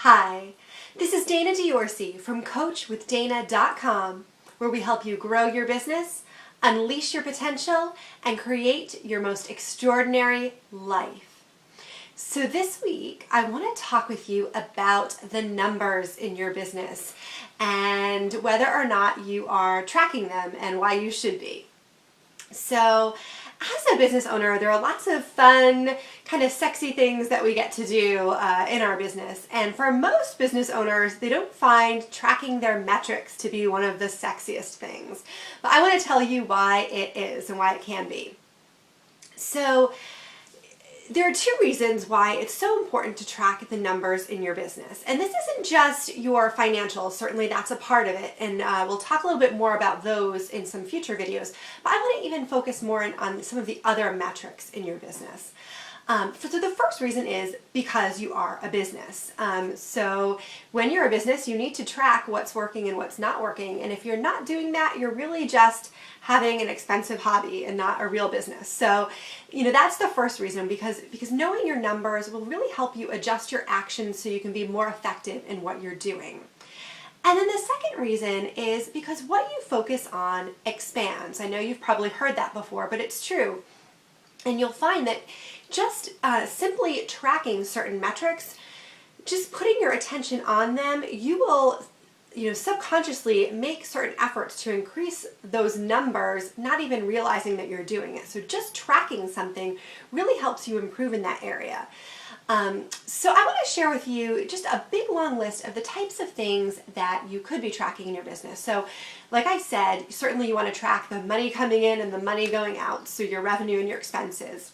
Hi, this is Dana Diorsi from CoachWithDana.com, where we help you grow your business, unleash your potential, and create your most extraordinary life. So this week, I want to talk with you about the numbers in your business and whether or not you are tracking them and why you should be. So as a business owner, there are lots of fun, kind of sexy things that we get to do in our business. And for most business owners, they don't find tracking their metrics to be one of the sexiest things. But I want to tell you why it is and why it can be. So there are two reasons why it's so important to track the numbers in your business. And this isn't just your financials, certainly that's a part of it, and we'll talk a little bit more about those in some future videos, but I want to even focus more on some of the other metrics in your business. So the first reason is because you are a business. So when you're a business, you need to track what's working and what's not working, and if you're not doing that, you're really just having an expensive hobby and not a real business. So, that's the first reason, because knowing your numbers will really help you adjust your actions so you can be more effective in what you're doing. And then the second reason is because what you focus on expands. I know you've probably heard that before, but it's true. And you'll find that just simply tracking certain metrics, just putting your attention on them, you will subconsciously make certain efforts to increase those numbers, not even realizing that you're doing it. So just tracking something really helps you improve in that area. So I want to share with you just a big long list of the types of things that you could be tracking in your business. So like I said, certainly you want to track the money coming in and the money going out, so your revenue and your expenses.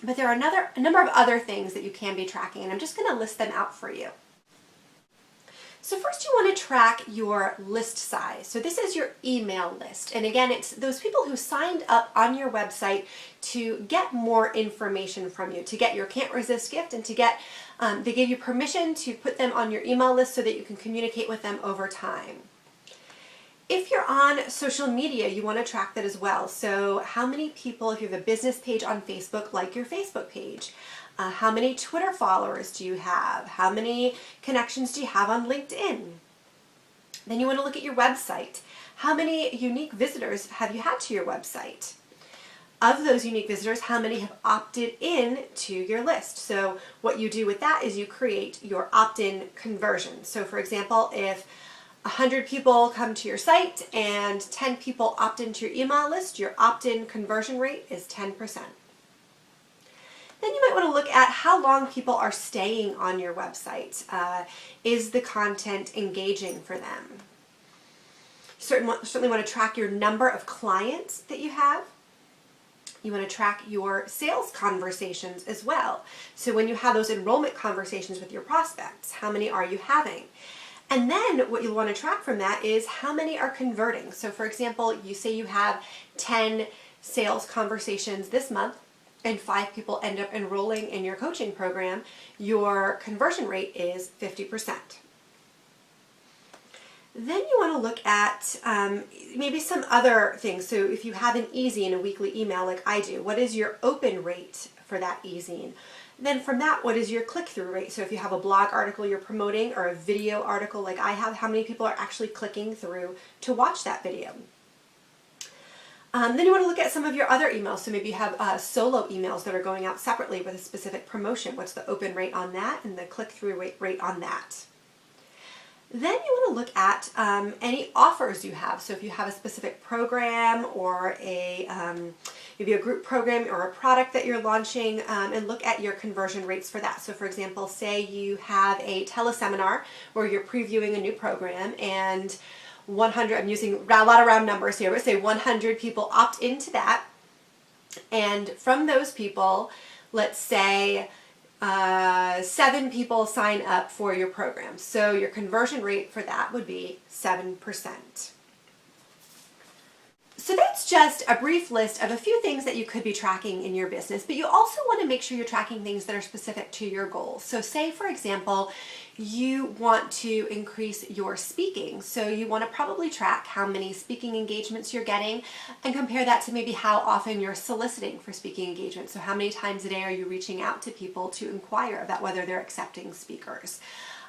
But there are a number of other things that you can be tracking, and I'm just going to list them out for you. So first you want to track your list size. So this is your email list. And again, it's those people who signed up on your website to get more information from you, to get your Can't Resist gift, and to get, they gave you permission to put them on your email list so that you can communicate with them over time. If you're on social media, you want to track that as well. So how many people, if you have a business page on Facebook, like your Facebook page? How many Twitter followers do you have? How many connections do you have on LinkedIn? Then you want to look at your website. How many unique visitors have you had to your website? Of those unique visitors, how many have opted in to your list? So what you do with that is you create your opt-in conversion. So for example, if 100 people come to your site and 10 people opt into your email list, your opt-in conversion rate is 10%. Then you might want to look at how long people are staying on your website. Is the content engaging for them? You certainly want to track your number of clients that you have. You want to track your sales conversations as well. So when you have those enrollment conversations with your prospects, how many are you having? And then what you'll want to track from that is how many are converting. So for example, you say you have 10 sales conversations this month, and 5 people end up enrolling in your coaching program, your conversion rate is 50%. Then you want to look at maybe some other things. So if you have an e-zine, a weekly email like I do, what is your open rate for that e-zine? Then from that, what is your click-through rate? So if you have a blog article you're promoting or a video article like I have, how many people are actually clicking through to watch that video? Then you want to look at some of your other emails. So maybe you have solo emails that are going out separately with a specific promotion. What's the open rate on that and the click-through rate on that? Then you want to look at any offers you have. So if you have a specific program or maybe a group program or a product that you're launching, and look at your conversion rates for that. So for example, say you have a teleseminar where you're previewing a new program, and 100, I'm using a lot of round numbers here, but say 100 people opt into that, and from those people, let's say 7 people sign up for your program. So your conversion rate for that would be 7%. So that's just a brief list of a few things that you could be tracking in your business, but you also want to make sure you're tracking things that are specific to your goals. So say, for example, you want to increase your speaking. So you want to probably track how many speaking engagements you're getting and compare that to maybe how often you're soliciting for speaking engagements. So how many times a day are you reaching out to people to inquire about whether they're accepting speakers?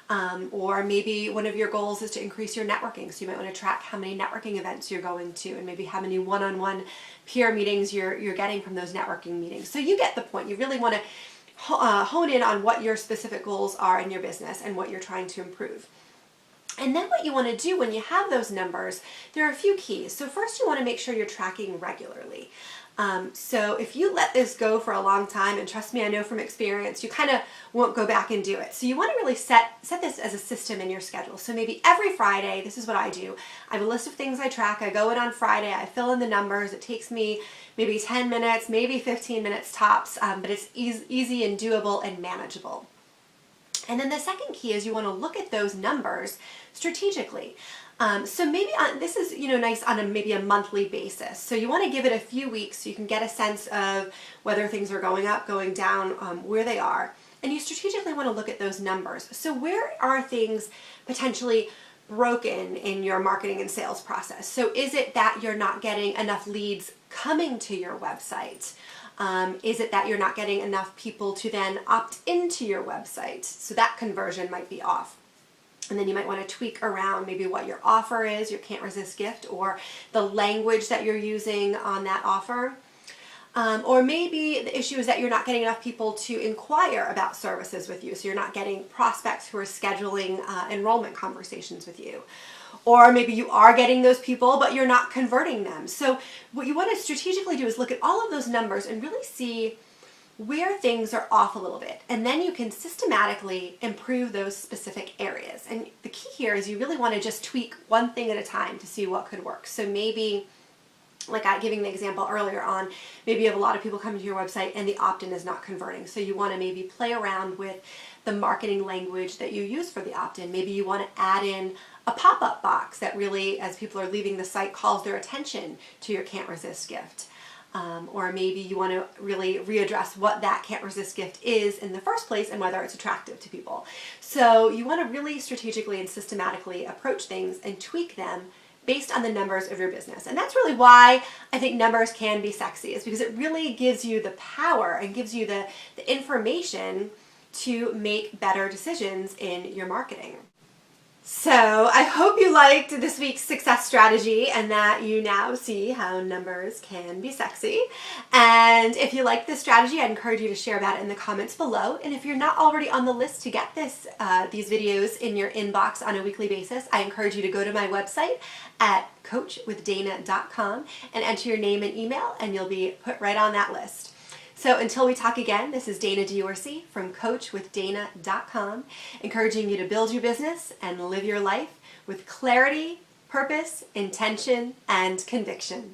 Or maybe one of your goals is to increase your networking. So you might want to track how many networking events you're going to and maybe how many one-on-one peer meetings you're getting from those networking meetings. So you get the point. You really want to hone in on what your specific goals are in your business and what you're trying to improve. And then what you want to do when you have those numbers, there are a few keys. So first you want to make sure you're tracking regularly. So if you let this go for a long time, and trust me, I know from experience, you kind of won't go back and do it. So you want to really set this as a system in your schedule. So maybe every Friday, this is what I do. I have a list of things I track. I go in on Friday, I fill in the numbers. It takes me maybe 10 minutes, maybe 15 minutes tops, but it's easy and doable and manageable. And then the second key is you want to look at those numbers strategically. So maybe this is nice on maybe a monthly basis. So you want to give it a few weeks so you can get a sense of whether things are going up, going down, where they are. And you strategically want to look at those numbers. So where are things potentially broken in your marketing and sales process? So is it that you're not getting enough leads coming to your website? Is it that you're not getting enough people to then opt into your website? So that conversion might be off. And then you might want to tweak around maybe what your offer is, your can't resist gift, or the language that you're using on that offer. Or maybe the issue is that you're not getting enough people to inquire about services with you. So you're not getting prospects who are scheduling enrollment conversations with you. Or maybe you are getting those people, but you're not converting them. So what you want to strategically do is look at all of those numbers and really see where things are off a little bit. And then you can systematically improve those specific areas. And the key here is you really want to just tweak one thing at a time to see what could work. So maybe, like giving the example earlier on, maybe you have a lot of people coming to your website and the opt-in is not converting. So you want to maybe play around with the marketing language that you use for the opt-in. Maybe you want to add in a pop-up box that really, as people are leaving the site, calls their attention to your can't resist gift. Or maybe you want to really readdress what that can't resist gift is in the first place and whether it's attractive to people. So you want to really strategically and systematically approach things and tweak them based on the numbers of your business. And that's really why I think numbers can be sexy, is because it really gives you the power and gives you the information to make better decisions in your marketing. So I hope you liked this week's success strategy and that you now see how numbers can be sexy. And if you like this strategy, I'd encourage you to share about it in the comments below. And if you're not already on the list to get these videos in your inbox on a weekly basis, I encourage you to go to my website at coachwithdana.com and enter your name and email, and you'll be put right on that list. So until we talk again, this is Dana D'Orsi from coachwithdana.com, encouraging you to build your business and live your life with clarity, purpose, intention, and conviction.